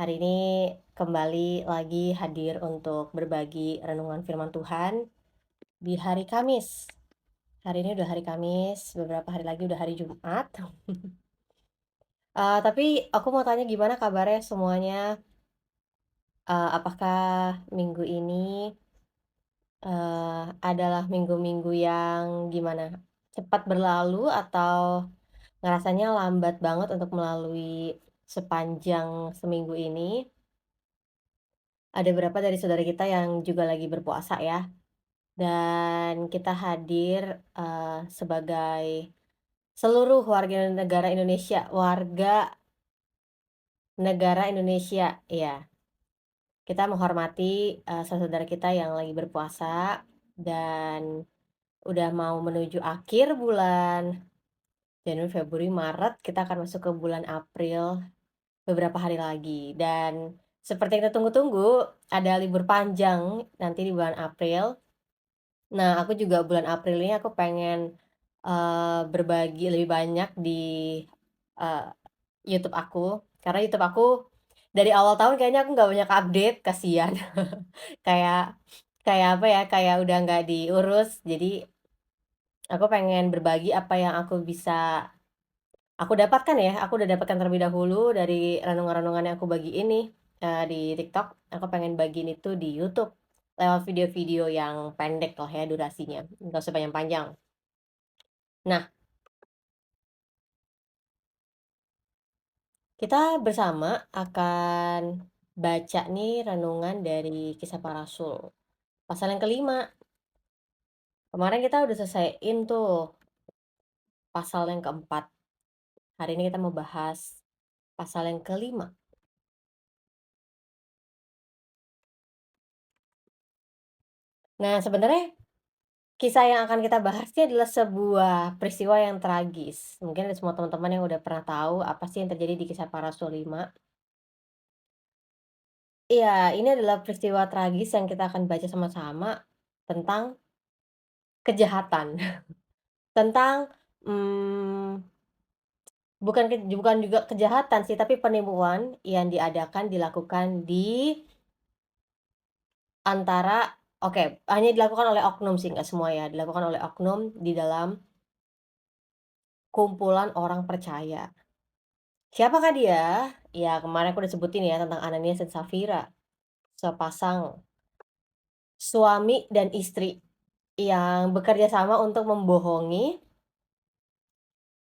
Hari ini kembali lagi hadir untuk berbagi renungan firman Tuhan di hari Kamis. Hari ini udah hari Kamis, beberapa hari lagi udah hari Jumat. Tapi aku mau tanya gimana kabarnya semuanya? Apakah minggu ini, adalah minggu-minggu yang gimana, cepat berlalu atau ngerasanya lambat banget untuk melalui sepanjang seminggu ini? Ada beberapa dari saudara kita yang juga lagi berpuasa ya. Dan kita hadir, sebagai seluruh warga negara Indonesia, iya. Kita menghormati, saudara kita yang lagi berpuasa dan udah mau menuju akhir bulan Januari, Februari, Maret, kita akan masuk ke bulan April beberapa hari lagi. Dan seperti yang kita tunggu-tunggu, ada libur panjang nanti di bulan April. Nah, aku juga bulan April ini aku pengen, berbagi lebih banyak di, eee, YouTube aku. Karena YouTube aku dari awal tahun kayaknya aku nggak banyak update, kasihan. Kayak kayak apa ya, kayak udah nggak diurus. Jadi aku pengen berbagi apa yang aku dapatkan ya, aku udah dapatkan terlebih dahulu dari renungan-renungan yang aku bagi ini di TikTok. Aku pengen bagiin itu di YouTube lewat video-video yang pendek lah ya durasinya, nggak usah panjang-panjang. Nah, kita bersama akan baca nih renungan dari Kisah Para Rasul, pasal yang kelima. Kemarin kita udah selesaiin tuh pasal yang keempat. Hari ini kita mau bahas pasal yang kelima. Nah, sebenarnya kisah yang akan kita bahas ini adalah sebuah peristiwa yang tragis. Mungkin ada semua teman-teman yang udah pernah tahu apa sih yang terjadi di Kisah Para Rasul 5. Iya, ini adalah peristiwa tragis yang kita akan baca sama-sama tentang kejahatan, tentang, mmm, bukan juga kejahatan sih, tapi penipuan yang dilakukan di antara oke, hanya dilakukan oleh oknum sih, nggak semua ya, dilakukan oleh oknum di dalam kumpulan orang percaya. Siapakah dia? Ya kemarin aku udah sebutin ya tentang Ananias dan Safira, sepasang suami dan istri yang bekerja sama untuk membohongi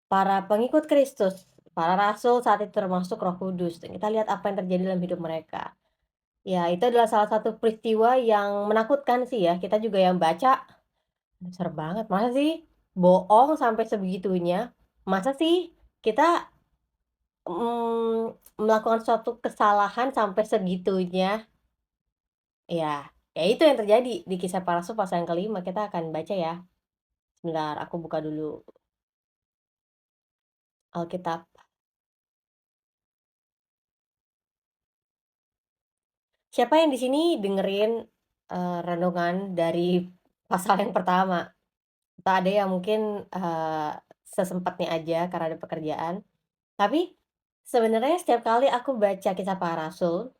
para pengikut Kristus, para rasul saat itu termasuk Roh Kudus, dan kita lihat apa yang terjadi dalam hidup mereka. Ya, itu adalah salah satu peristiwa yang menakutkan sih ya, kita juga yang baca, serem banget, masa sih bohong sampai sebegitunya? Masa sih kita, melakukan suatu kesalahan sampai segitunya? Ya, ya itu yang terjadi di Kisah Para Rasul pasal yang kelima, kita akan baca ya. Sebentar, aku buka dulu Alkitab. Siapa yang di sini dengerin, renungan dari pasal yang pertama? Atau ada yang mungkin, sesempatnya aja karena ada pekerjaan. Tapi sebenarnya setiap kali aku baca Kisah Para Rasul,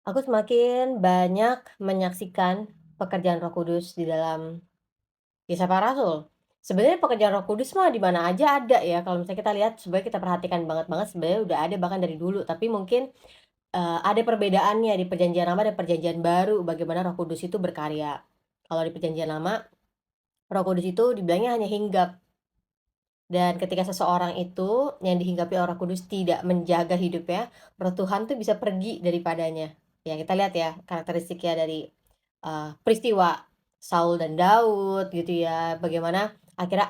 aku semakin banyak menyaksikan pekerjaan Roh Kudus di dalam Kisah Para Rasul. Sebenarnya pekerjaan Roh Kudus mah di mana aja ada ya, kalau misalnya kita lihat sebenarnya kita perhatikan banget-banget sebenarnya udah ada bahkan dari dulu, tapi mungkin, ada perbedaannya di Perjanjian Lama dan Perjanjian Baru bagaimana Roh Kudus itu berkarya. Kalau di Perjanjian Lama, Roh Kudus itu dibilangnya hanya hinggap, dan ketika seseorang itu yang dihinggapi oleh Roh Kudus tidak menjaga hidupnya, Roh Tuhan tuh bisa pergi daripadanya. Ya kita lihat ya karakteristiknya dari, peristiwa Saul dan Daud gitu ya, bagaimana akhirnya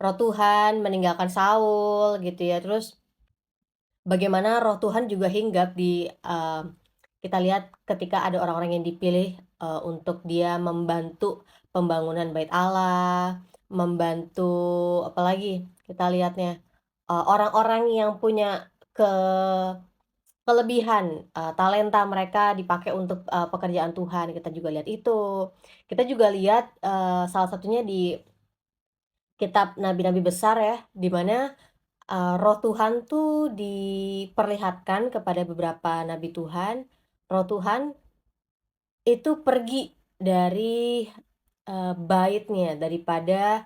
Roh Tuhan meninggalkan Saul gitu ya, terus bagaimana Roh Tuhan juga hinggap di, kita lihat ketika ada orang-orang yang dipilih, untuk dia membantu pembangunan Bait Allah, membantu apalagi kita lihatnya, orang-orang yang punya kelebihan, talenta mereka dipakai untuk, pekerjaan Tuhan, kita juga lihat itu. Kita juga lihat, salah satunya di kitab nabi-nabi besar ya, di mana Roh Tuhan tuh diperlihatkan kepada beberapa nabi Tuhan, roh Tuhan itu pergi dari, baitnya, daripada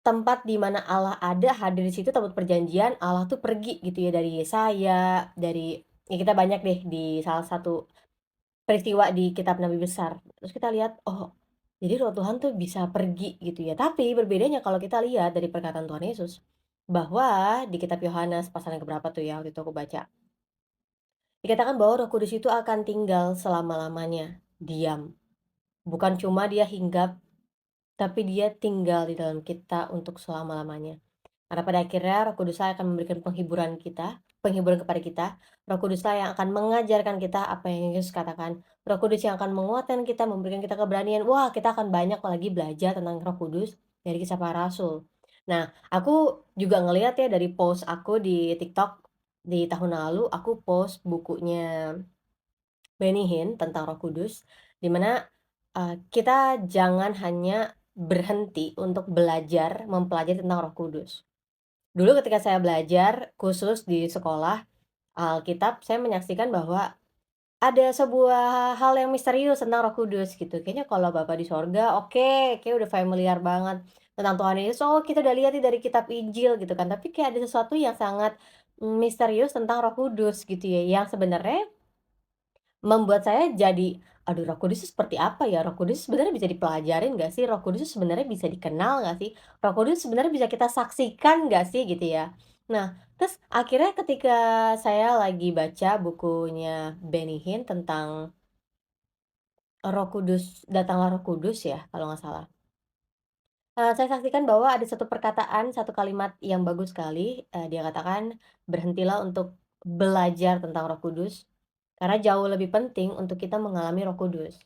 tempat di mana Allah ada, hadir di situ tempat perjanjian, Allah tuh pergi gitu ya dari Yesaya, dari ya kita banyak deh di salah satu peristiwa di kitab nabi besar. Terus kita lihat, oh, jadi roh Tuhan tuh bisa pergi gitu ya. Tapi berbedanya kalau kita lihat dari perkataan Tuhan Yesus, bahwa di kitab Yohanes pasal yang keberapa tuh ya, waktu itu aku baca, dikatakan bahwa Roh Kudus itu akan tinggal selama-lamanya, diam. Bukan cuma dia hinggap, tapi dia tinggal di dalam kita untuk selama-lamanya. Karena pada akhirnya Roh Kuduslah akan memberikan penghiburan kepada kita. Roh Kuduslah yang akan mengajarkan kita apa yang Yesus katakan. Roh Kudus yang akan menguatkan kita, memberikan kita keberanian. Wah, kita akan banyak lagi belajar tentang Roh Kudus dari Kisah Para Rasul. Nah, aku juga ngelihat ya dari post aku di TikTok di tahun lalu, aku post bukunya Benny Hinn tentang Roh Kudus, di mana, kita jangan hanya berhenti untuk belajar mempelajari tentang Roh Kudus. Dulu ketika saya belajar khusus di sekolah Alkitab, saya menyaksikan bahwa ada sebuah hal yang misterius tentang Roh Kudus gitu. Kayaknya kalau Bapa di sorga, oke, kayak udah familiar banget. Tentang Tuhan Yesus, oh kita udah lihat nih dari kitab Injil gitu kan. Tapi kayak ada sesuatu yang sangat, misterius tentang Roh Kudus gitu ya, yang sebenarnya membuat saya jadi, "Aduh, Roh Kudus itu seperti apa ya? Roh Kudus sebenarnya bisa dipelajarin nggak sih? Roh Kudus itu sebenarnya bisa dikenal nggak sih? Roh Kudus sebenarnya bisa kita saksikan nggak sih?" Gitu ya. Nah, terus akhirnya ketika saya lagi baca bukunya Benny Hinn tentang Roh Kudus, Datanglah Roh Kudus ya, kalau nggak salah. Saya saksikan bahwa ada satu perkataan, satu kalimat yang bagus sekali, dia katakan, "Berhentilah untuk belajar tentang Roh Kudus, karena jauh lebih penting untuk kita mengalami Roh Kudus."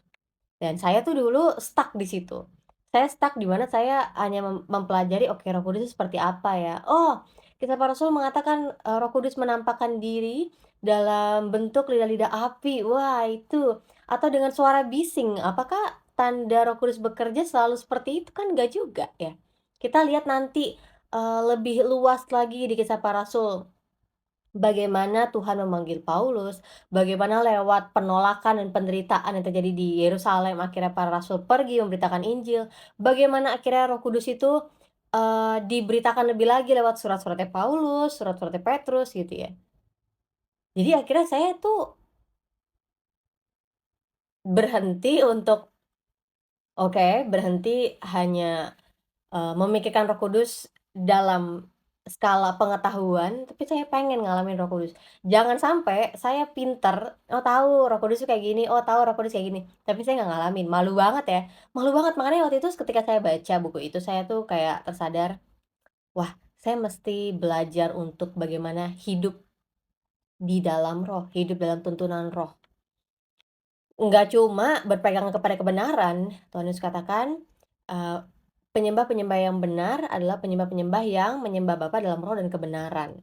Dan saya tuh dulu stuck di situ. Saya stuck di mana saya hanya mempelajari, oke, Roh Kudus itu seperti apa ya? Oh, Kisah Para Rasul mengatakan, Roh Kudus menampakkan diri dalam bentuk lidah-lidah api. Wah, itu. Atau dengan suara bising. Apakah tanda Roh Kudus bekerja selalu seperti itu? Kan enggak juga ya. Kita lihat nanti, lebih luas lagi di Kisah Para Rasul. Bagaimana Tuhan memanggil Paulus, bagaimana lewat penolakan dan penderitaan yang terjadi di Yerusalem, akhirnya para rasul pergi memberitakan Injil, bagaimana akhirnya Roh Kudus itu, diberitakan lebih lagi lewat surat-suratnya Paulus, surat-suratnya Petrus gitu ya. Jadi akhirnya saya tuh berhenti untuk berhenti hanya memikirkan Roh Kudus dalam skala pengetahuan, tapi saya pengen ngalamin Roh Kudus. Jangan sampai saya pinter, oh tahu Roh Kudus tuh kayak gini, oh tahu Roh Kudus kayak gini, tapi saya nggak ngalamin. Malu banget ya, malu banget. Makanya waktu itu ketika saya baca buku itu, saya tuh kayak tersadar, wah, saya mesti belajar untuk bagaimana hidup di dalam Roh, hidup dalam tuntunan Roh. Nggak cuma berpegang kepada kebenaran, Tuhan Yesus katakan, eee, penyembah-penyembah yang benar adalah penyembah-penyembah yang menyembah Bapa dalam roh dan kebenaran.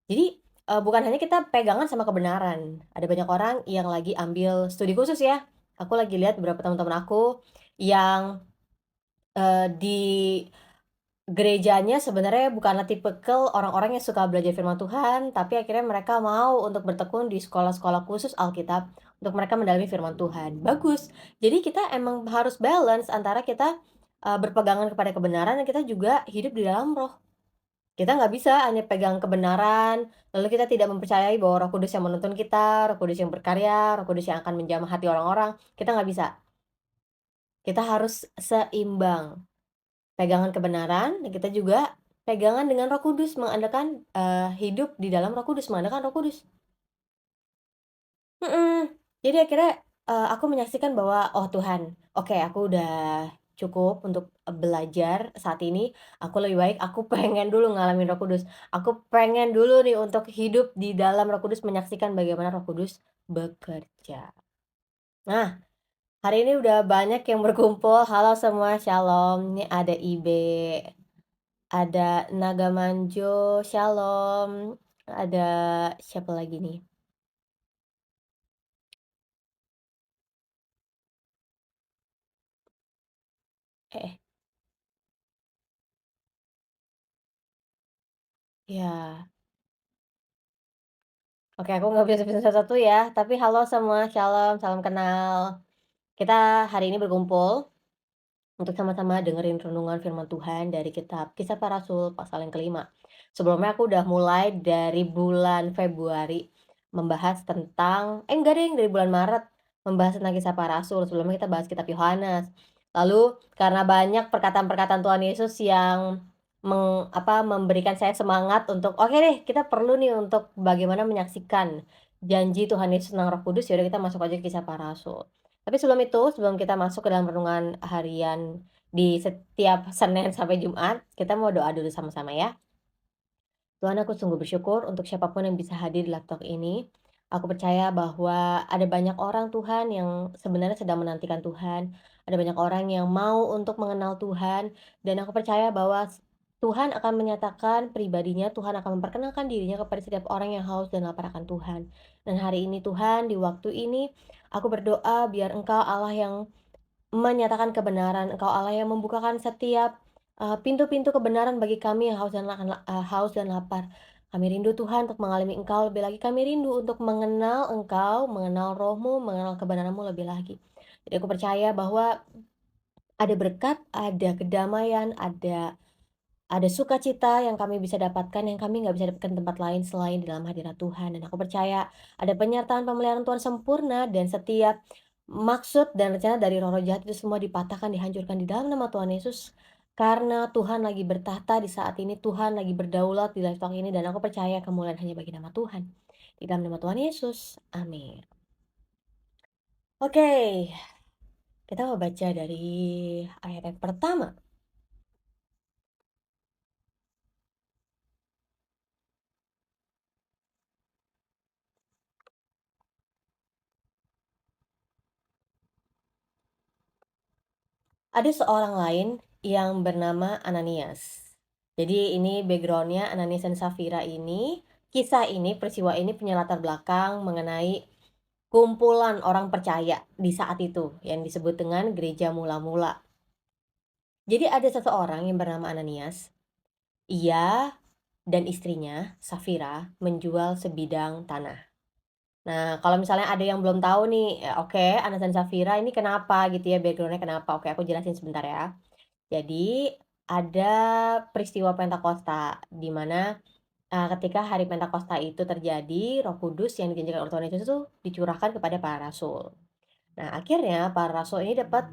Jadi, bukan hanya kita pegangan sama kebenaran, ada banyak orang yang lagi ambil studi khusus ya. Aku lagi lihat beberapa teman-teman aku yang, di gerejanya sebenarnya bukanlah tipikal orang-orang yang suka belajar firman Tuhan, tapi akhirnya mereka mau untuk bertekun di sekolah-sekolah khusus Alkitab, untuk mereka mendalami firman Tuhan. Bagus. Jadi kita emang harus balance antara kita, berpegangan kepada kebenaran dan kita juga hidup di dalam Roh. Kita nggak bisa hanya pegang kebenaran, lalu kita tidak mempercayai bahwa Roh Kudus yang menuntun kita, Roh Kudus yang berkarya, Roh Kudus yang akan menjamah hati orang-orang, kita nggak bisa. Kita harus seimbang. Pegangan kebenaran, dan kita juga pegangan dengan Roh Kudus, mengandalkan, hidup di dalam Roh Kudus, mengandalkan Roh Kudus. Mhm. Jadi akhirnya, aku menyaksikan bahwa, "Oh Tuhan, oke aku udah cukup untuk, belajar saat ini, aku lebih baik aku pengen dulu ngalamin Roh Kudus. Aku pengen dulu nih untuk hidup di dalam Roh Kudus, menyaksikan bagaimana Roh Kudus bekerja." Nah, hari ini udah banyak yang berkumpul, halo semua, shalom, ini ada Ibe. Ada Nagamanjo, shalom. Ada siapa lagi nih? Eh, Iya. Oke, aku nggak bisa sebutin satu-satu ya, tapi halo semua, shalom, salam kenal. Kita hari ini berkumpul untuk sama-sama dengerin renungan firman Tuhan dari kitab Kisah Para Rasul pasal yang kelima. Sebelumnya aku udah mulai dari bulan Februari membahas tentang enggak deh, dari bulan Maret membahas tentang Kisah Para Rasul. Sebelumnya kita bahas kitab Yohanes. Lalu karena banyak perkataan-perkataan Tuhan Yesus yang memberikan saya semangat untuk oke deh, kita perlu nih untuk bagaimana menyaksikan janji Tuhan Yesus tentang Roh Kudus, ya udah kita masuk aja ke Kisah Para Rasul. Tapi sebelum itu, sebelum kita masuk ke dalam renungan harian di setiap Senin sampai Jumat, kita mau doa dulu sama-sama ya. Tuhan, aku sungguh bersyukur untuk siapapun yang bisa hadir di laptop ini. Aku percaya bahwa ada banyak orang Tuhan yang sebenarnya sedang menantikan Tuhan. Ada banyak orang yang mau untuk mengenal Tuhan. Dan aku percaya bahwa Tuhan akan menyatakan pribadinya, Tuhan akan memperkenalkan dirinya kepada setiap orang yang haus dan lapar akan Tuhan. Dan hari ini Tuhan, di waktu ini, aku berdoa biar Engkau Allah yang menyatakan kebenaran, Engkau Allah yang membukakan setiap, pintu-pintu kebenaran bagi kami yang haus dan lapar. Kami rindu Tuhan untuk mengalami Engkau lebih lagi, kami rindu untuk mengenal Engkau, mengenal Roh-Mu, mengenal kebenaran-Mu lebih lagi. Jadi aku percaya bahwa ada berkat, ada kedamaian, ada sukacita yang kami bisa dapatkan, yang kami nggak bisa dapatkan di tempat lain selain di dalam hadirat Tuhan. Dan aku percaya ada penyertaan pemeliharaan Tuhan sempurna dan setiap maksud dan rencana dari roh-roh jahat itu semua dipatahkan, dihancurkan di dalam nama Tuhan Yesus. Karena Tuhan lagi bertahta di saat ini, Tuhan lagi berdaulat di livetalk ini, dan aku percaya kemuliaan hanya bagi nama Tuhan. Di dalam nama Tuhan Yesus, amin. Oke, kita mau baca dari ayat yang pertama. Ada seorang lain yang bernama Ananias. Jadi ini backgroundnya Ananias dan Safira ini, kisah ini, peristiwa ini punya latar belakang mengenai kumpulan orang percaya di saat itu yang disebut dengan gereja mula-mula. Jadi ada seseorang yang bernama Ananias, ia dan istrinya Safira menjual sebidang tanah. Nah, kalau misalnya ada yang belum tahu nih, ya oke, Ananias dan Safira ini kenapa gitu ya, backgroundnya kenapa? Oke, aku jelasin sebentar ya. Jadi ada peristiwa Pentakosta, di mana, ketika hari Pentakosta itu terjadi, Roh Kudus yang dijanjikan oleh Tuhan Yesus itu dicurahkan kepada para rasul. Nah, akhirnya para rasul ini dapat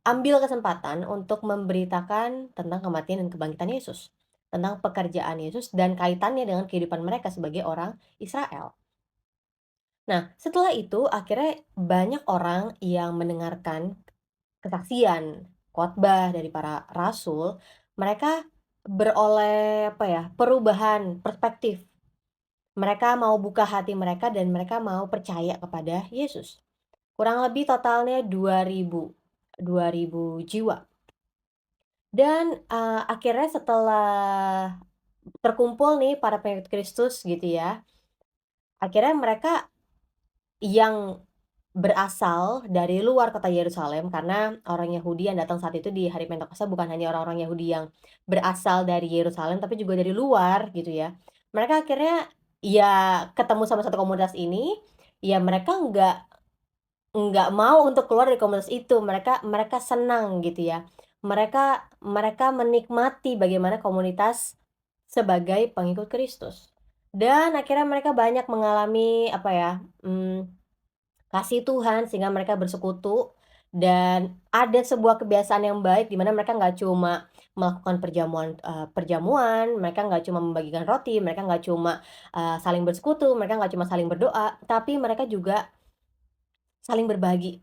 ambil kesempatan untuk memberitakan tentang kematian dan kebangkitan Yesus, tentang pekerjaan Yesus dan kaitannya dengan kehidupan mereka sebagai orang Israel. Nah, setelah itu akhirnya banyak orang yang mendengarkan kesaksian, khotbah dari para rasul, mereka beroleh perubahan perspektif. Mereka mau buka hati mereka dan mereka mau percaya kepada Yesus. Kurang lebih totalnya 2.000 jiwa. Dan, akhirnya setelah terkumpul nih para pengikut Kristus gitu ya, akhirnya mereka yang berasal dari luar kota Yerusalem, karena orang Yahudi yang datang saat itu di hari Pentakosta bukan hanya orang-orang Yahudi yang berasal dari Yerusalem, tapi juga dari luar gitu ya. Mereka akhirnya ya ketemu sama satu komunitas ini, ya mereka nggak mau untuk keluar dari komunitas itu, mereka mereka senang gitu ya. Mereka mereka menikmati bagaimana komunitas sebagai pengikut Kristus. Dan akhirnya mereka banyak mengalami kasih Tuhan sehingga mereka bersekutu, dan ada sebuah kebiasaan yang baik di mana mereka nggak cuma melakukan perjamuan, mereka nggak cuma membagikan roti, mereka nggak cuma, saling bersekutu, mereka nggak cuma saling berdoa, tapi mereka juga saling berbagi.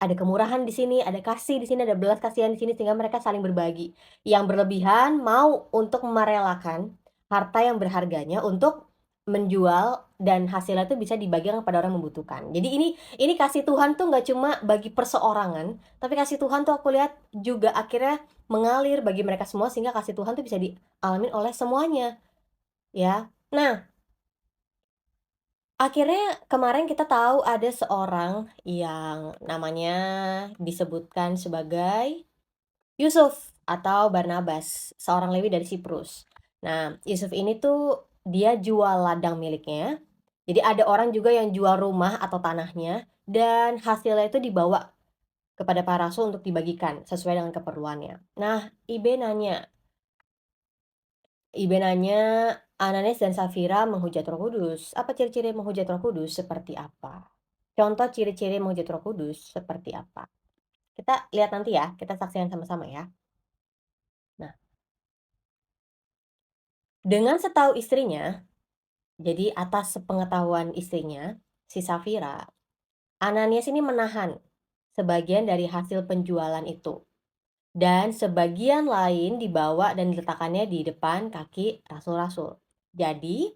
Ada kemurahan di sini, ada kasih di sini, ada belas kasihan di sini sehingga mereka saling berbagi. Yang berlebihan mau untuk merelakan harta yang berharganya untuk menjual dan hasilnya itu bisa dibagikan kepada orang membutuhkan. Jadi ini kasih Tuhan tuh nggak cuma bagi perseorangan, tapi kasih Tuhan tuh aku lihat juga akhirnya mengalir bagi mereka semua sehingga kasih Tuhan tuh bisa dialami oleh semuanya, ya. Nah, akhirnya kemarin kita tahu ada seorang yang namanya disebutkan sebagai Yusuf atau Barnabas, seorang Lewi dari Siprus. Nah, Yusuf ini tuh dia jual ladang miliknya, jadi ada orang juga yang jual rumah atau tanahnya, dan hasilnya itu dibawa kepada para rasul untuk dibagikan sesuai dengan keperluannya. Nah, Ibe nanya, Ananias dan Safira menghujat Roh Kudus. Apa ciri-ciri menghujat Roh Kudus? Seperti apa? Contoh ciri-ciri menghujat Roh Kudus seperti apa? Kita lihat nanti ya, kita saksikan sama-sama ya. Nah, dengan setahu istrinya, jadi atas sepengetahuan istrinya, si Safira, Ananias ini menahan sebagian dari hasil penjualan itu. Dan sebagian lain dibawa dan diletakkannya di depan kaki rasul-rasul. Jadi,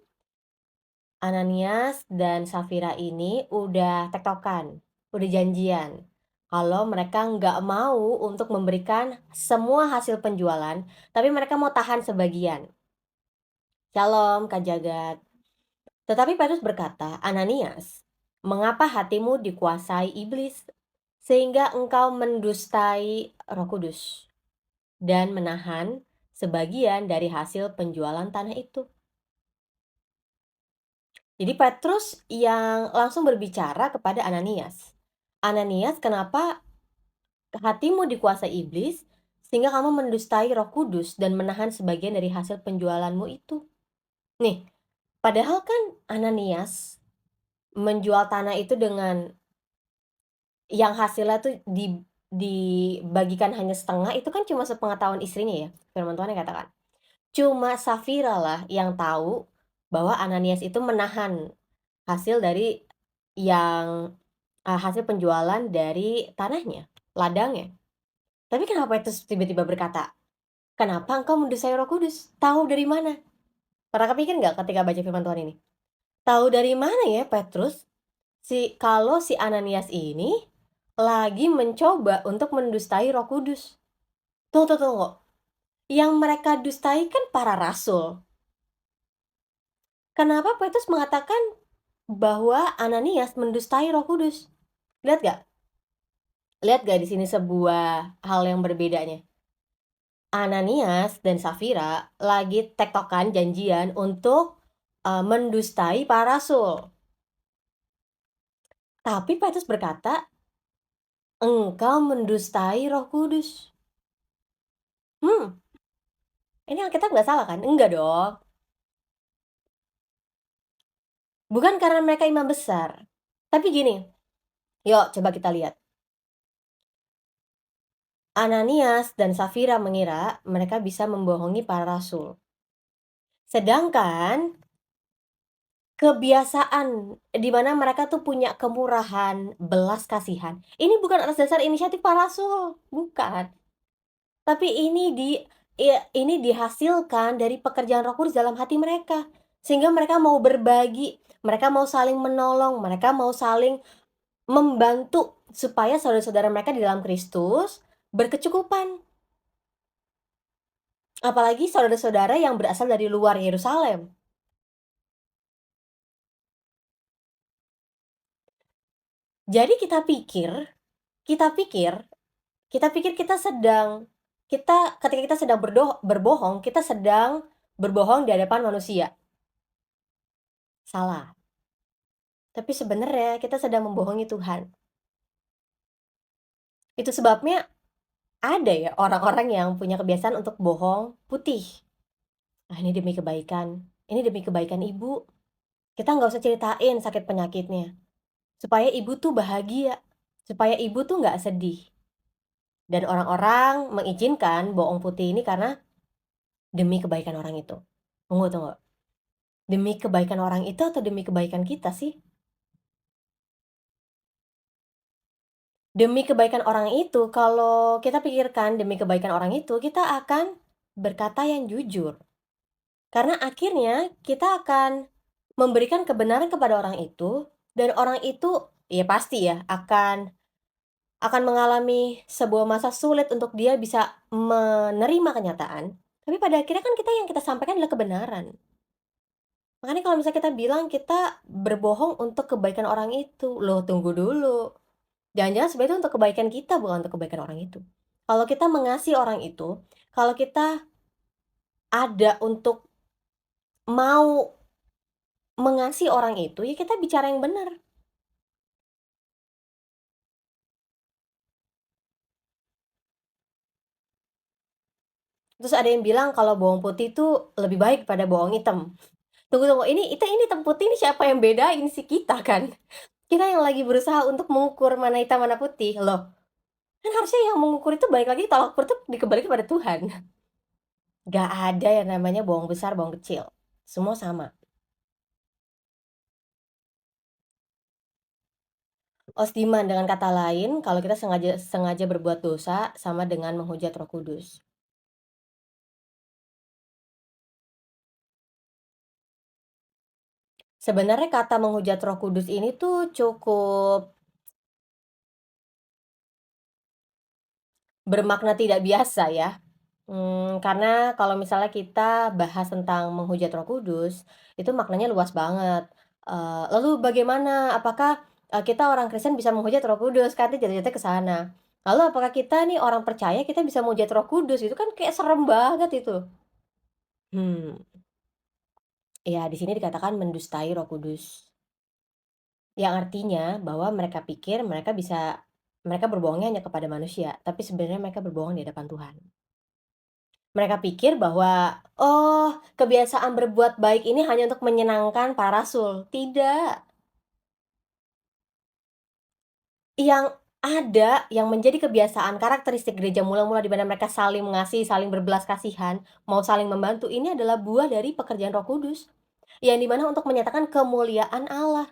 Ananias dan Safira ini udah tektokan, udah janjian. Kalau mereka nggak mau untuk memberikan semua hasil penjualan, tapi mereka mau tahan sebagian. Shalom, Kak Jagat. Tetapi Petrus berkata, Ananias, mengapa hatimu dikuasai iblis, sehingga engkau mendustai Roh Kudus dan menahan sebagian dari hasil penjualan tanah itu? Jadi Petrus yang langsung berbicara kepada Ananias. Ananias, kenapa hatimu dikuasai iblis sehingga kamu mendustai Roh Kudus dan menahan sebagian dari hasil penjualanmu itu? Nih, padahal kan Ananias menjual tanah itu dengan yang hasilnya tuh dibagikan hanya setengah, itu kan cuma sepengetahuan istrinya ya, firman Tuhan yang katakan. Cuma Safira lah yang tahu bahwa Ananias itu menahan hasil dari yang hasil penjualan dari tanahnya, ladangnya. Tapi kenapa itu tiba-tiba berkata, "Kenapa engkau mendustai Roh Kudus? Tahu dari mana?" Pernah kepikir nggak ketika baca firman Tuhan ini? Tahu dari mana ya Petrus, kalau si Ananias ini lagi mencoba untuk mendustai Roh Kudus? Tunggu, tunggu, tunggu. Yang mereka dustai kan para rasul. Kenapa Petrus mengatakan bahwa Ananias mendustai Roh Kudus? Lihat gak? Lihat gak di sini sebuah hal yang berbedanya? Ananias dan Safira lagi tektokan janjian untuk mendustai para rasul. Tapi Petrus berkata, engkau mendustai Roh Kudus. Hmm, ini Alkitab nggak salah kan? Enggak dong. Bukan karena mereka imam besar. Tapi gini, yuk coba kita lihat. Ananias dan Safira mengira mereka bisa membohongi para rasul. Sedangkan kebiasaan di mana mereka tuh punya kemurahan, belas kasihan. Ini bukan atas dasar inisiatif para rasul, bukan. Tapi ini dihasilkan dari pekerjaan Roh Kudus dalam hati mereka. Sehingga mereka mau berbagi, mereka mau saling menolong, mereka mau saling membantu supaya saudara-saudara mereka di dalam Kristus berkecukupan. Apalagi saudara-saudara yang berasal dari luar Yerusalem. Jadi kita pikir kita pikir ketika kita sedang berbohong, kita sedang berbohong di hadapan manusia. Salah. Tapi sebenarnya kita sedang membohongi Tuhan. Itu sebabnya ada ya orang-orang yang punya kebiasaan untuk bohong putih. Ah, ini demi kebaikan ibu. Kita nggak usah ceritain sakit penyakitnya. Supaya ibu tuh bahagia. Supaya ibu tuh nggak sedih. Dan orang-orang mengizinkan bohong putih ini karena demi kebaikan orang itu. Tunggu, tunggu. Demi kebaikan orang itu atau demi kebaikan kita sih? Demi kebaikan orang itu, kalau kita pikirkan demi kebaikan orang itu, kita akan berkata yang jujur. Karena akhirnya kita akan memberikan kebenaran kepada orang itu, dan orang itu ya pasti ya akan mengalami sebuah masa sulit untuk dia bisa menerima kenyataan. Tapi pada akhirnya kan yang kita sampaikan adalah kebenaran. Makanya kalau misalnya kita bilang kita berbohong untuk kebaikan orang itu, loh tunggu dulu. Jangan-jangan sebenarnya itu untuk kebaikan kita, bukan untuk kebaikan orang itu. Kalau kita mengasihi orang itu, kalau kita ada untuk mau mengasihi orang itu, ya kita bicara yang benar. Terus ada yang bilang kalau bawang putih itu lebih baik pada bawang hitam. Tunggu tunggu, ini hitam putih ini siapa yang bedain sih? Kita kan? Kita yang lagi berusaha untuk mengukur mana hitam mana putih, loh. Kan harusnya yang mengukur itu balik lagi tolak ukur itu dikembalikan pada Tuhan. Nggak ada yang namanya bawang besar, bawang kecil. Semua sama. Osdiman dengan kata lain, kalau kita sengaja sengaja berbuat dosa sama dengan menghujat Roh Kudus. Sebenarnya kata menghujat Roh Kudus ini tuh cukup bermakna tidak biasa ya. Karena kalau misalnya kita bahas tentang menghujat Roh Kudus, itu maknanya luas banget. Lalu bagaimana? Apakah, kita orang Kristen bisa menghujat Roh Kudus? Kan jatuh-jatuhnya ke sana. Lalu apakah kita nih orang percaya kita bisa menghujat Roh Kudus? Itu kan kayak serem banget itu. Hmm, ya di sini dikatakan mendustai Roh Kudus. Yang artinya bahwa mereka pikir mereka berbohongnya hanya kepada manusia, tapi sebenarnya mereka berbohong di hadapan Tuhan. Mereka pikir bahwa, oh, kebiasaan berbuat baik ini hanya untuk menyenangkan para rasul. Tidak. Yang ada, yang menjadi kebiasaan karakteristik gereja mula-mula di mana mereka saling mengasihi, saling berbelas kasihan, mau saling membantu, ini adalah buah dari pekerjaan Roh Kudus. Yang di mana untuk menyatakan kemuliaan Allah.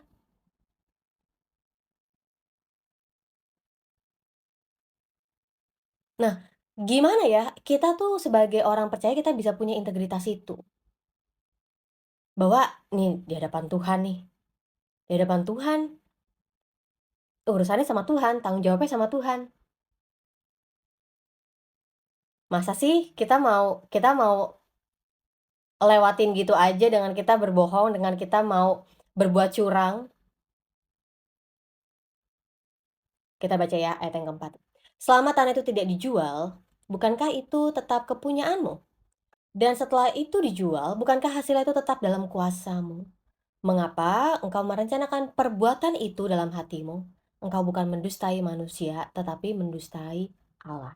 Nah, gimana ya, kita tuh sebagai orang percaya kita bisa punya integritas itu. Bahwa nih di hadapan Tuhan nih, di hadapan Tuhan, urusannya sama Tuhan, tanggung jawabnya sama Tuhan. Masa sih kita mau lewatin gitu aja dengan kita berbohong, dengan kita mau berbuat curang? Kita baca ya ayat yang keempat. Selama tanah itu tidak dijual, bukankah itu tetap kepunyaanmu? Dan setelah itu dijual, bukankah hasilnya itu tetap dalam kuasamu? Mengapa engkau merencanakan perbuatan itu dalam hatimu? Engkau bukan mendustai manusia, tetapi mendustai Allah.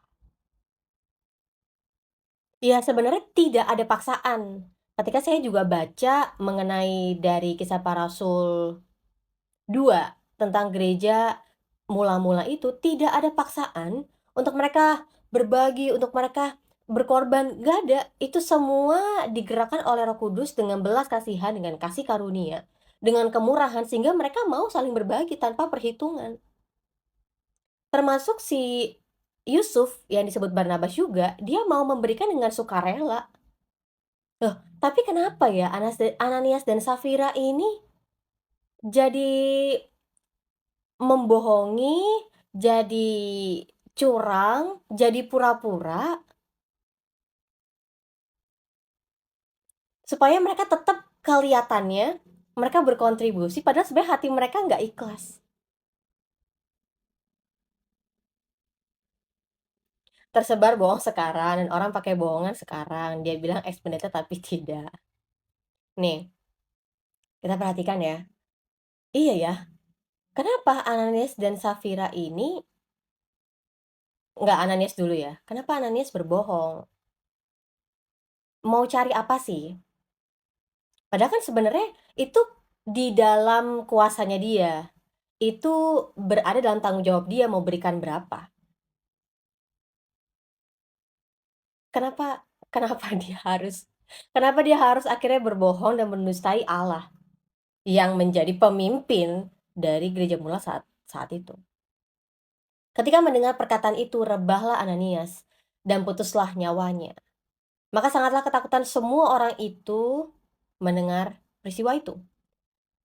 Ya, sebenarnya tidak ada paksaan. Ketika saya juga baca mengenai dari Kisah Para Rasul 2 tentang gereja mula-mula itu, tidak ada paksaan untuk mereka berbagi, untuk mereka berkorban, nggak ada. Itu semua digerakkan oleh Roh Kudus dengan belas kasihan, dengan kasih karunia, dengan kemurahan, sehingga mereka mau saling berbagi tanpa perhitungan. Termasuk si Yusuf yang disebut Barnabas juga, dia mau memberikan dengan sukarela. Loh, tapi kenapa ya Ananias dan Safira ini jadi membohongi, jadi curang, jadi pura-pura, supaya mereka tetap kelihatannya mereka berkontribusi, padahal sebenarnya hati mereka nggak ikhlas. Tersebar bohong sekarang dan orang pakai bohongan sekarang. Dia bilang ex-pendeta tapi tidak. Nih, kita perhatikan ya. Iya ya, kenapa Ananias dan Safira ini nggak Ananias dulu ya? Kenapa Ananias berbohong? Mau cari apa sih? Padahal kan sebenarnya itu di dalam kuasanya dia. Itu berada dalam tanggung jawab dia mau berikan berapa. Kenapa kenapa dia harus akhirnya berbohong dan mendustai Allah yang menjadi pemimpin dari gereja mula saat saat itu. Ketika mendengar perkataan itu, rebahlah Ananias dan putuslah nyawanya. Maka sangatlah ketakutan semua orang itu mendengar peristiwa itu.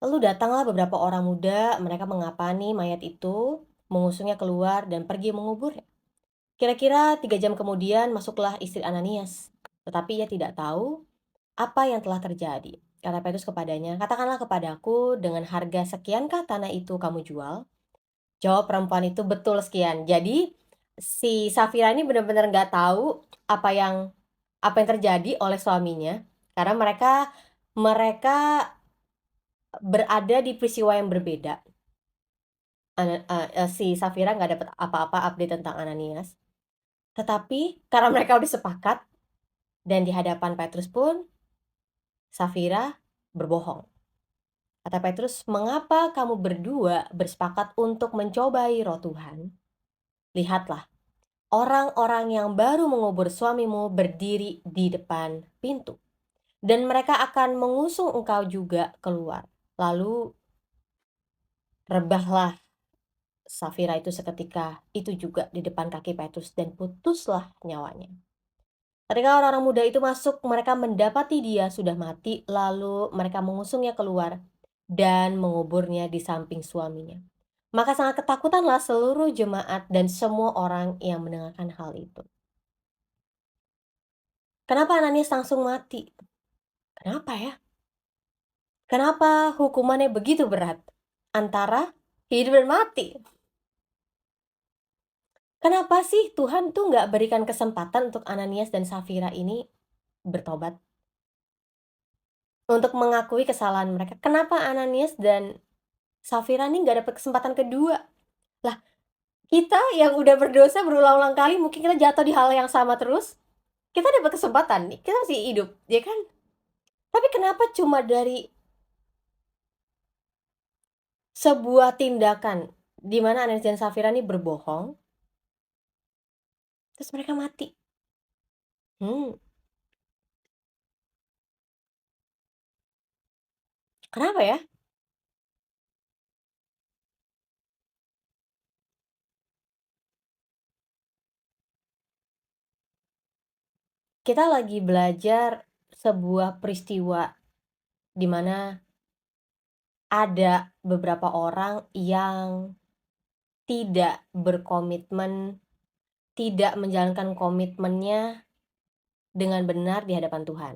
Lalu datanglah beberapa orang muda, mereka mengapani mayat itu, mengusungnya keluar dan pergi menguburnya. Kira-kira 3 jam kemudian masuklah istri Ananias, tetapi ia tidak tahu apa yang telah terjadi. Kata Petrus kepadanya, katakanlah kepadaku dengan harga sekiankah tanah itu kamu jual? Jawab perempuan itu, betul sekian. Jadi si Safira ini benar-benar nggak tahu apa yang apa yang terjadi oleh suaminya, karena mereka Mereka berada di peristiwa yang berbeda. Si Safira nggak dapet apa-apa update tentang Ananias, tetapi karena mereka udah sepakat dan di hadapan Petrus pun Safira berbohong. Kata Petrus, "Mengapa kamu berdua bersepakat untuk mencobai Roh Tuhan? Lihatlah, orang-orang yang baru mengubur suamimu berdiri di depan pintu, dan mereka akan mengusung engkau juga keluar." Lalu rebahlah Safira itu seketika itu juga di depan kaki Petrus dan putuslah nyawanya. Ketika orang-orang muda itu masuk, mereka mendapati dia sudah mati, lalu mereka mengusungnya keluar dan menguburnya di samping suaminya. Maka sangat ketakutanlah seluruh jemaat dan semua orang yang mendengarkan hal itu. Kenapa Ananias langsung mati? Kenapa ya? Kenapa hukumannya begitu berat? Antara hidup dan mati. Kenapa sih Tuhan tuh nggak berikan kesempatan untuk Ananias dan Safira ini bertobat? Untuk mengakui kesalahan mereka. Kenapa Ananias dan Safira nih nggak dapet kesempatan kedua? Lah, kita yang udah berdosa berulang-ulang kali, mungkin kita jatuh di hal yang sama terus, kita dapat kesempatan nih, kita masih hidup, ya kan? Tapi kenapa cuma dari sebuah tindakan di mana Ananias dan Safira nih berbohong, terus mereka mati? Hmm, kenapa ya? Kita lagi belajar sebuah peristiwa di mana ada beberapa orang yang tidak berkomitmen, tidak menjalankan komitmennya dengan benar di hadapan Tuhan.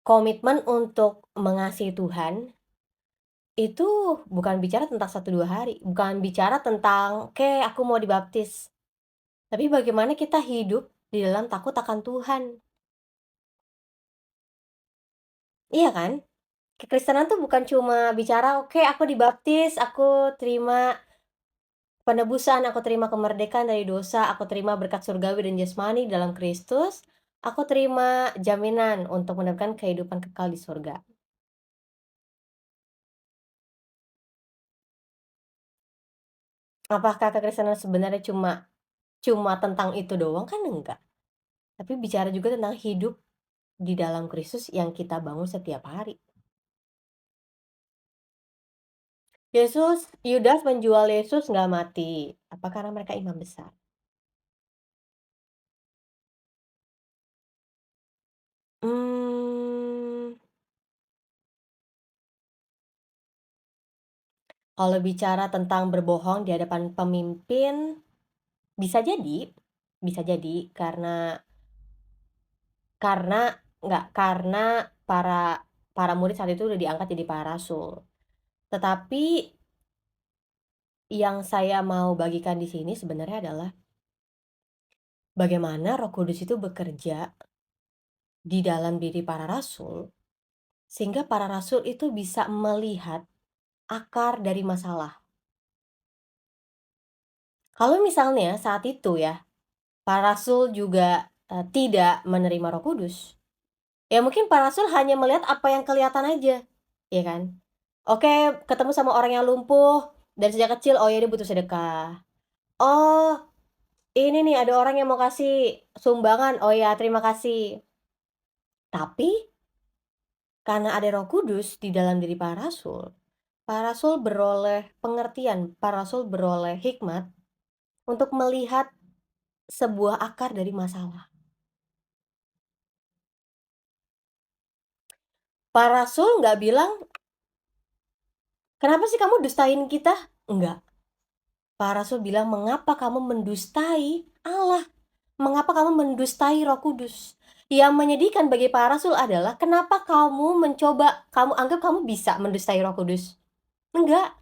Komitmen untuk mengasihi Tuhan itu bukan bicara tentang satu 2 hari, bukan bicara tentang, "Oke, aku mau dibaptis." Tapi bagaimana kita hidup di dalam takut akan Tuhan, iya kan? Kekristenan tuh bukan cuma bicara, "Oke, aku dibaptis, aku terima penebusan, aku terima kemerdekaan dari dosa, aku terima berkat surgawi dan jasmani dalam Kristus, aku terima jaminan untuk mendapatkan kehidupan kekal di surga." Apakah kekristenan sebenarnya cuma cuma tentang itu doang? Kan enggak. Tapi bicara juga tentang hidup di dalam Kristus yang kita bangun setiap hari. Yudas menjual Yesus nggak mati. Apa karena mereka imam besar? Mmm, kalau bicara tentang berbohong di hadapan pemimpin, bisa jadi karena karena para para murid saat itu udah diangkat jadi para rasul. Tetapi yang saya mau bagikan di sini sebenarnya adalah bagaimana Roh Kudus itu bekerja di dalam diri para rasul, sehingga para rasul itu bisa melihat akar dari masalah. Kalau misalnya saat itu ya, para rasul juga, tidak menerima Roh Kudus, ya mungkin para rasul hanya melihat apa yang kelihatan aja, ya kan? Oke, ketemu sama orang yang lumpuh dari sejak kecil, oh ya dia butuh sedekah. Oh, ini nih ada orang yang mau kasih sumbangan, oh ya terima kasih. Tapi karena ada Roh Kudus di dalam diri para rasul beroleh pengertian, para rasul beroleh hikmat untuk melihat sebuah akar dari masalah. Para rasul nggak bilang, "Kenapa sih kamu dustain kita?" Enggak. Para rasul bilang, "Mengapa kamu mendustai Allah? Mengapa kamu mendustai Roh Kudus?" Yang menyedihkan bagi para rasul adalah, kenapa kamu anggap kamu bisa mendustai Roh Kudus? Enggak.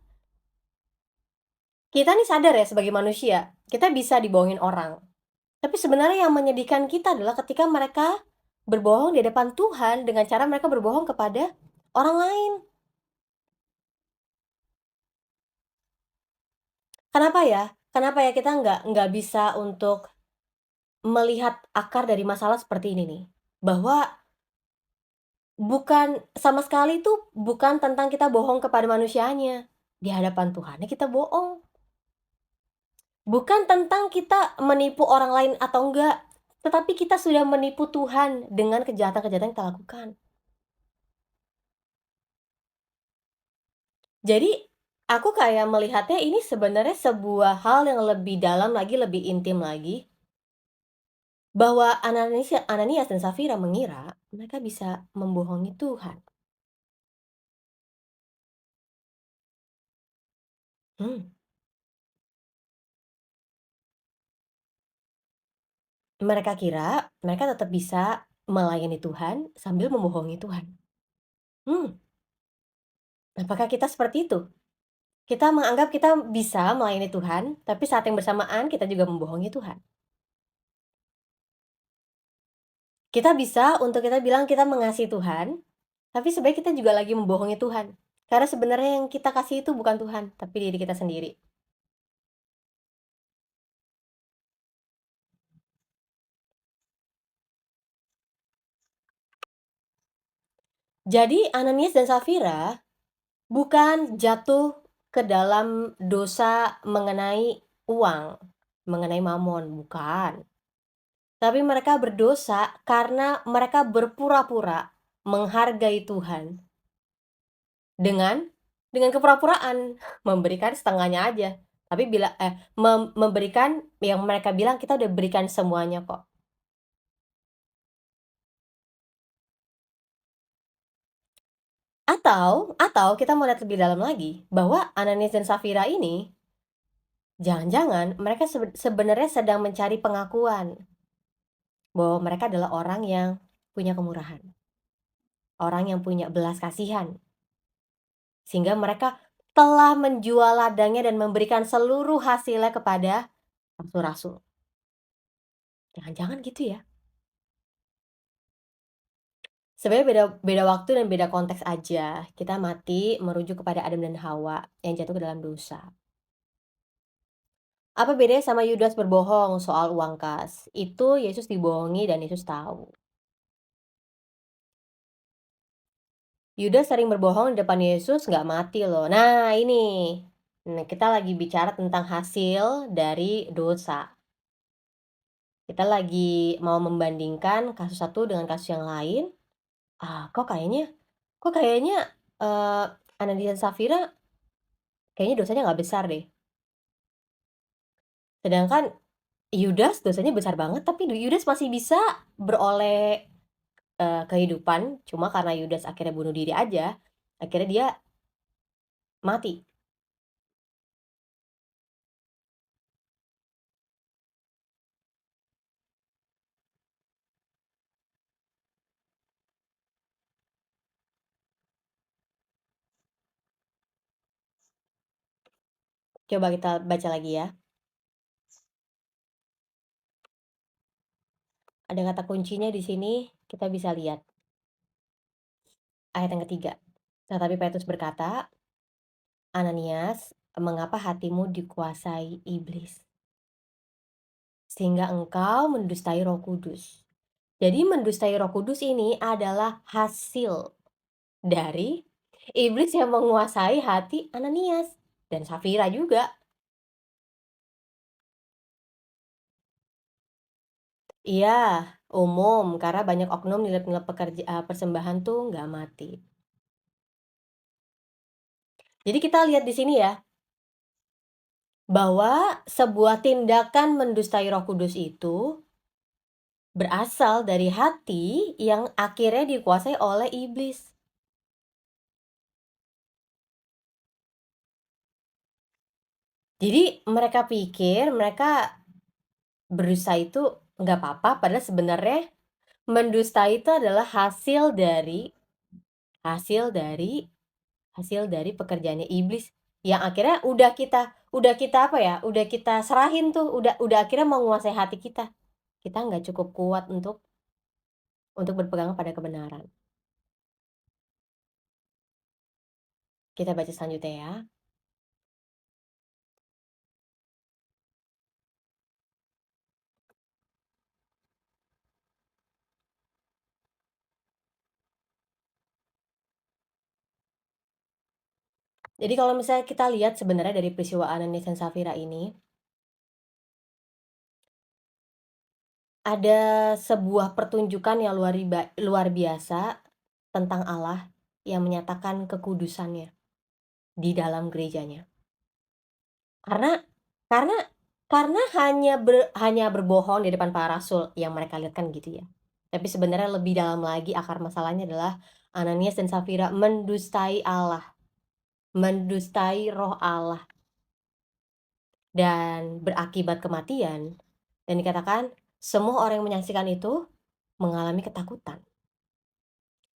Kita nih sadar ya sebagai manusia, kita bisa dibohongin orang. Tapi sebenarnya yang menyedihkan kita adalah ketika mereka berbohong di hadapan Tuhan dengan cara mereka berbohong kepada orang lain. Kenapa ya? Kenapa ya kita nggak bisa untuk melihat akar dari masalah seperti ini nih, bahwa bukan sama sekali itu bukan tentang kita bohong kepada manusianya, di hadapan Tuhannya kita bohong. Bukan tentang kita menipu orang lain atau enggak, tetapi kita sudah menipu Tuhan dengan kejahatan-kejahatan yang kita lakukan. Jadi, aku kayak melihatnya ini sebenarnya sebuah hal yang lebih dalam lagi, lebih intim lagi, bahwa Ananias dan Safira mengira mereka bisa membohongi Tuhan. Hmm, mereka kira mereka tetap bisa melayani Tuhan sambil membohongi Tuhan. Hmm, apakah kita seperti itu? Kita menganggap kita bisa melayani Tuhan, tapi saat yang bersamaan kita juga membohongi Tuhan. Kita bisa untuk kita bilang kita mengasihi Tuhan, tapi sebenarnya kita juga lagi membohongi Tuhan. Karena sebenarnya yang kita kasih itu bukan Tuhan, tapi diri kita sendiri. Jadi Ananias dan Safira bukan jatuh ke dalam dosa mengenai uang, mengenai mamon, bukan. Tapi mereka berdosa karena mereka berpura-pura menghargai Tuhan dengan kepura-puraan, memberikan setengahnya aja. Tapi memberikan yang mereka bilang, "Kita udah berikan semuanya kok." Atau kita mau lihat lebih dalam lagi, bahwa Ananias dan Safira ini, jangan-jangan mereka sebenarnya sedang mencari pengakuan bahwa mereka adalah orang yang punya kemurahan, orang yang punya belas kasihan, sehingga mereka telah menjual ladangnya dan memberikan seluruh hasilnya kepada rasul-rasul. Jangan-jangan gitu ya? Sebenarnya beda beda waktu dan beda konteks aja. Kita mati merujuk kepada Adam dan Hawa yang jatuh ke dalam dosa. Apa bedanya sama Yudas berbohong soal uang kas? Itu Yesus dibohongi dan Yesus tahu. Yudas sering berbohong di depan Yesus nggak mati loh. Nah ini, nah kita lagi bicara tentang hasil dari dosa. Kita lagi mau membandingkan kasus satu dengan kasus yang lain. Kok kayaknya, eee, Ananda dan Safira kayaknya dosanya nggak besar deh. Sedangkan Yudas dosanya besar banget, tapi Yudas masih bisa beroleh, kehidupan, cuma karena Yudas akhirnya bunuh diri aja, akhirnya dia mati. Coba kita baca lagi ya, ada kata kuncinya di sini, kita bisa lihat, ayat yang ketiga. Tetapi Petrus berkata, "Ananias, mengapa hatimu dikuasai iblis, sehingga engkau mendustai Roh Kudus?" Jadi mendustai Roh Kudus ini adalah hasil dari iblis yang menguasai hati Ananias dan Safira juga. Iya, umum karena banyak oknum nilai-nilai persembahan tuh nggak mati. Jadi kita lihat di sini ya, bahwa sebuah tindakan mendustai Roh Kudus itu berasal dari hati yang akhirnya dikuasai oleh iblis. Jadi mereka pikir mereka berusaha itu nggak apa-apa, padahal sebenarnya mendusta itu adalah hasil dari hasil dari pekerjaannya iblis yang akhirnya udah kita apa ya, udah kita serahin tuh, udah akhirnya menguasai hati kita. Kita nggak cukup kuat untuk untuk berpegang pada kebenaran. Kita baca selanjutnya ya. Jadi kalau misalnya kita lihat sebenarnya dari peristiwa Ananias dan Safira ini, ada sebuah pertunjukan yang luar biasa tentang Allah yang menyatakan kekudusannya di dalam gerejanya. Karena karena karena hanya berbohong di depan para rasul yang mereka lihat kan gitu ya. Tapi sebenarnya lebih dalam lagi akar masalahnya adalah Ananias dan Safira mendustai Allah, mendustai Roh Allah dan berakibat kematian. Dan dikatakan semua orang yang menyaksikan itu mengalami ketakutan.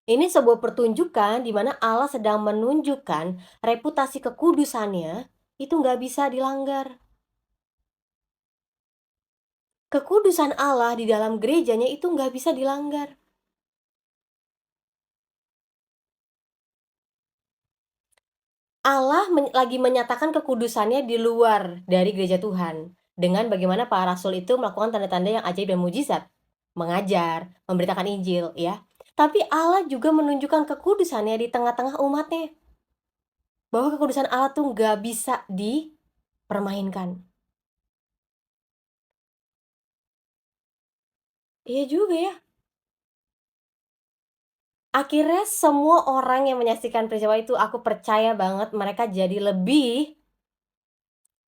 Ini sebuah pertunjukan di mana Allah sedang menunjukkan reputasi kekudusannya itu nggak bisa dilanggar. Kekudusan Allah di dalam gerejanya itu nggak bisa dilanggar. Allah lagi menyatakan kekudusannya di luar dari gereja Tuhan. Dengan bagaimana para rasul itu melakukan tanda-tanda yang ajaib dan mujizat. Mengajar, memberitakan Injil, ya. Tapi Allah juga menunjukkan kekudusannya di tengah-tengah umatnya. Bahwa kekudusan Allah tuh nggak bisa dipermainkan. Iya juga ya. Akhirnya semua orang yang menyaksikan peristiwa itu, aku percaya banget mereka jadi lebih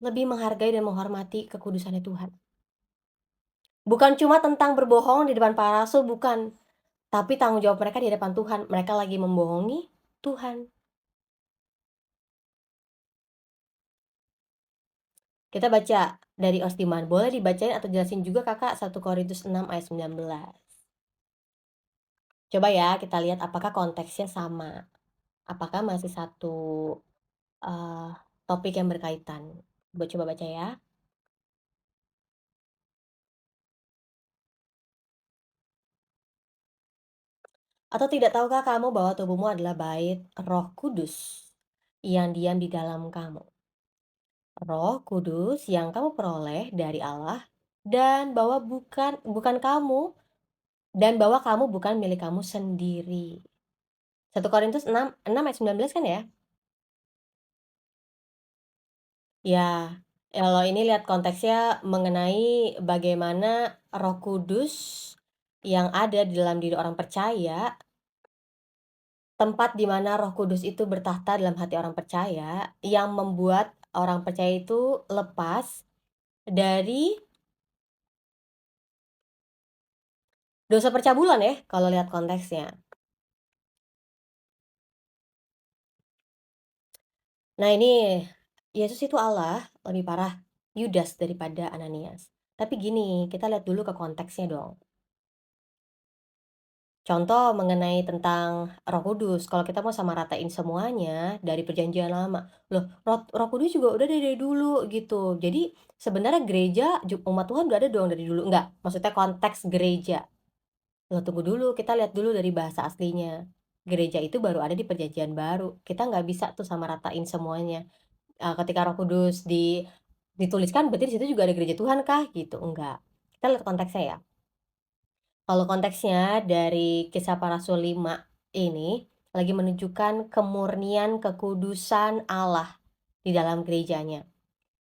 lebih menghargai dan menghormati kekudusannya Tuhan. Bukan cuma tentang berbohong di depan para rasul, bukan. Tapi tanggung jawab mereka di hadapan Tuhan, mereka lagi membohongi Tuhan. Kita baca dari Ostiman, boleh dibacain atau jelasin juga Kakak 1 Korintus 6 ayat 19. Coba ya kita lihat apakah konteksnya sama, apakah masih satu, eee, topik yang berkaitan. Coba baca ya. Atau tidak tahukah kamu bahwa tubuhmu adalah bait Roh Kudus yang diam di dalam kamu? Roh Kudus yang kamu peroleh dari Allah dan bahwa bukan kamu dan bahwa kamu bukan milik kamu sendiri. 1 Korintus 6 ayat 19 kan ya? Ya, kalau ini lihat konteksnya mengenai bagaimana Roh Kudus yang ada di dalam diri orang percaya, tempat di mana Roh Kudus itu bertahta dalam hati orang percaya, yang membuat orang percaya itu lepas dari dosa percabulan ya, kalau lihat konteksnya. Nah ini, Yesus itu Allah, lebih parah Yudas daripada Ananias. Tapi gini, kita lihat dulu ke konteksnya dong. Contoh mengenai tentang Roh Kudus, kalau kita mau samaratain semuanya dari Perjanjian Lama, loh Roh Kudus juga udah dari dulu gitu. Jadi sebenarnya gereja umat Tuhan udah ada dong dari dulu, enggak, maksudnya konteks gereja. Loh tunggu dulu, kita lihat dulu dari bahasa aslinya. Gereja itu baru ada di Perjanjian Baru, kita nggak bisa tuh samaratain semuanya. Ketika Roh Kudus dituliskan berarti di situ juga ada gereja Tuhan kah? Gitu, enggak. Kita lihat konteksnya ya. Kalau konteksnya dari Kisah Para Rasul 5 ini lagi menunjukkan kemurnian kekudusan Allah di dalam gerejanya.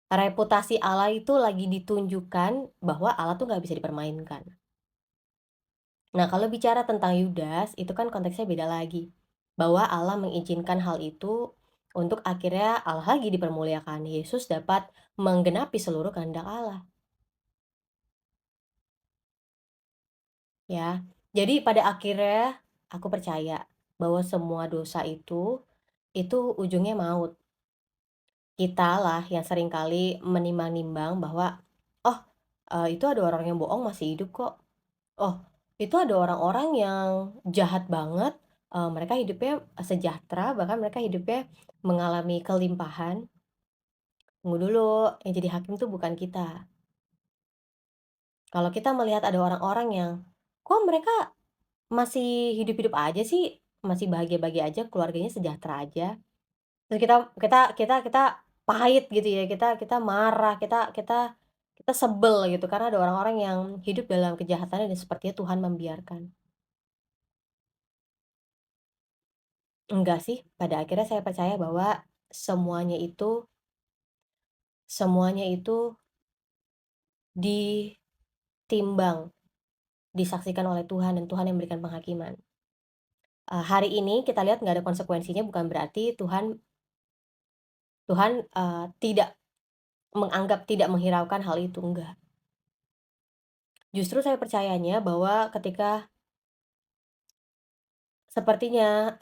Reputasi Allah itu lagi ditunjukkan bahwa Allah tuh nggak bisa dipermainkan. Nah, kalau bicara tentang Yudas, itu kan konteksnya beda lagi. Bahwa Allah mengizinkan hal itu untuk akhirnya Allah lagi dipermuliakan. Yesus dapat menggenapi seluruh kehendak Allah, ya. Jadi pada akhirnya aku percaya bahwa semua dosa itu ujungnya maut. Kitalah yang seringkali menimbang-nimbang bahwa, "Oh, itu ada orang yang bohong masih hidup kok. Oh, itu ada orang-orang yang jahat banget, mereka hidupnya sejahtera, bahkan mereka hidupnya mengalami kelimpahan." Tunggu dulu, yang jadi hakim tuh bukan kita. Kalau kita melihat ada orang-orang yang, kok mereka masih hidup-hidup aja sih, masih bahagia-bahagia aja, keluarganya sejahtera aja. Terus kita pahit gitu ya, kita marah, kita sebel gitu karena ada orang-orang yang hidup dalam kejahatan dan sepertinya Tuhan membiarkan. Enggak sih, pada akhirnya saya percaya bahwa semuanya itu semuanya itu ditimbang, disaksikan oleh Tuhan dan Tuhan yang memberikan penghakiman. Hari ini kita lihat nggak ada konsekuensinya bukan berarti Tuhan tidak menganggap tidak menghiraukan hal itu, enggak. Justru saya percayanya bahwa ketika sepertinya,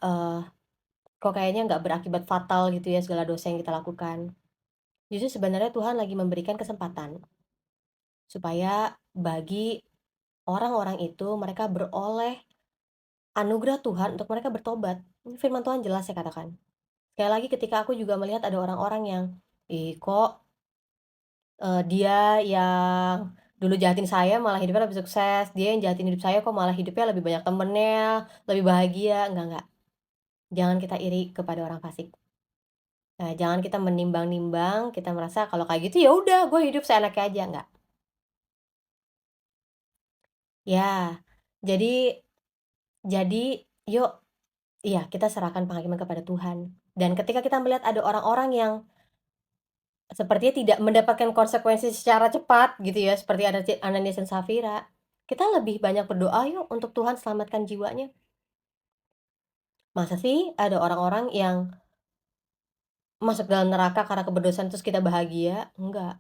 kok kayaknya nggak berakibat fatal gitu ya segala dosa yang kita lakukan. Justru sebenarnya Tuhan lagi memberikan kesempatan supaya bagi orang-orang itu mereka beroleh anugerah Tuhan untuk mereka bertobat. Firman Tuhan jelas saya katakan. Sekali lagi ketika aku juga melihat ada orang-orang yang, "Ih kok, dia yang dulu jahatin saya malah hidupnya lebih sukses, dia yang jahatin hidup saya kok malah hidupnya lebih banyak temennya, lebih bahagia." Enggak, jangan kita iri kepada orang fasik. Jangan kita menimbang-nimbang, kita merasa kalau kayak gitu ya udah gue hidup seenaknya aja, enggak. Ya, jadi yuk, iya kita serahkan penghakiman kepada Tuhan. Dan ketika kita melihat ada orang-orang yang sepertinya tidak mendapatkan konsekuensi secara cepat gitu ya, seperti Ananias dan Safira, kita lebih banyak berdoa yuk untuk Tuhan selamatkan jiwanya. Masa sih ada orang-orang yang masuk dalam neraka karena keberdosaan terus kita bahagia? Enggak.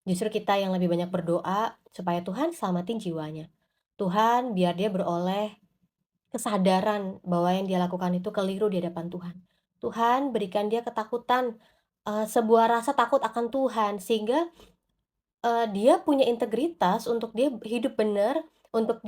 Justru kita yang lebih banyak berdoa supaya Tuhan selamatin jiwanya. Tuhan biar dia beroleh kesadaran bahwa yang dia lakukan itu keliru di hadapan Tuhan. Tuhan berikan dia ketakutan, sebuah rasa takut akan Tuhan sehingga dia punya integritas untuk dia hidup benar, untuk